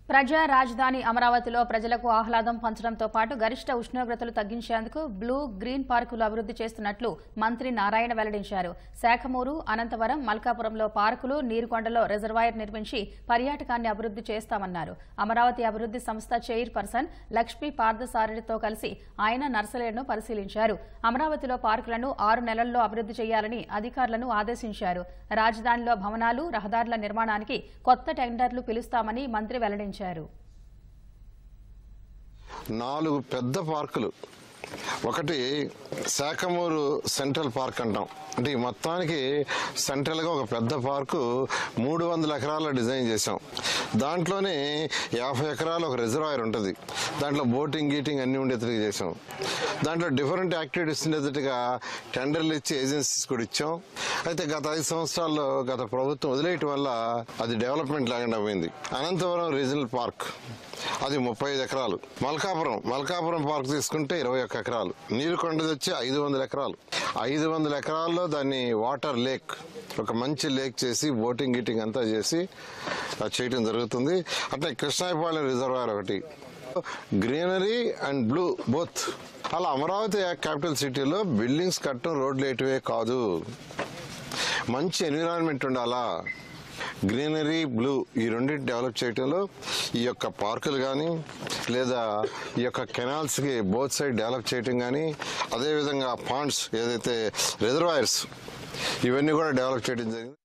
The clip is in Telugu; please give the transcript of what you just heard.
ప్రజా రాజధాని అమరావతిలో ప్రజలకు ఆహ్లాదం పంచడంతో పాటు గరిష్ట ఉష్ణోగ్రతలు తగ్గించేందుకు బ్లూ గ్రీన్ పార్కులు అభివృద్ధి చేస్తున్నట్లు మంత్రి నారాయణ వెల్లడించారు. శాఖమూరు, అనంతవరం, మల్కాపురంలో పార్కులు, నీరుకొండలో రిజర్వాయర్ నిర్మించి పర్యాటకాన్ని అభివృద్ధి చేస్తామన్నారు. అమరావతి అభివృద్ధి సంస్థ చైర్పర్సన్ లక్ష్మీ పార్థసారథితో కలిసి ఆయన నర్సరీలను పరిశీలించారు. అమరావతిలో పార్కులను 6 నెలల్లో అభివృద్ధి చేయాలని అధికారులను ఆదేశించారు. రాజధానిలో భవనాలు, రహదారుల నిర్మాణానికి కొత్త టెండర్లు పిలుస్తామని మంత్రి వెల్లడించారు. 4 పెద్ద పార్కులు, ఒకటి శాఖమూరు సెంట్రల్ పార్క్ అంటాం. అంటే ఈ మొత్తానికి సెంట్రల్గా ఒక పెద్ద పార్కు 300 ఎకరాల డిజైన్ చేసాం. దాంట్లోనే 50 ఎకరాలు ఒక రిజర్వాయర్ ఉంటుంది. దాంట్లో బోటింగ్ గీటింగ్ అన్ని ఉండేట్టుగా చేసాం. దాంట్లో డిఫరెంట్ యాక్టివిటీస్ ఉండేట్టుగా టెండర్లు ఇచ్చి ఏజెన్సీస్ కూడా ఇచ్చాం. అయితే గత 5 సంవత్సరాల్లో గత ప్రభుత్వం వదిలేయటం వల్ల అది డెవలప్మెంట్ లేకుండా పోయింది. అనంతపురం రీజనల్ పార్క్ అది 35 ఎకరాలు. మల్కాపురం పార్క్ తీసుకుంటే 21 ఎకరాలు. నీరుకొండది వచ్చి 500 ఎకరాలు. 500 ఎకరాల్లో దాన్ని వాటర్ లేక్, ఒక మంచి లేక్ చేసి బోటింగ్ గీటింగ్ అంతా చేసి అది చేయటం జరుగుతుంది. అట్లా కృష్ణాయపాలెం రిజర్వాయర్ ఒకటి. Greenery and blue both. అలా అమరావతి క్యాపిటల్ సిటీలో బిల్డింగ్స్ కట్టడం, రోడ్లు వేయటమే కాదు, మంచి ఎన్విరాన్మెంట్ ఉండాలా. గ్రీనరీ, బ్లూ ఈ రెండింటి డెవలప్ చేయడంలో ఈ యొక్క పార్కులు కానీ లేదా ఈ యొక్క కెనాల్స్కి బోత్ సైడ్ డెవలప్ చేయటం కానీ, అదేవిధంగా పాండ్స్ ఏదైతే రిజర్వాయర్స్ ఇవన్నీ కూడా డెవలప్ చేయడం జరిగింది.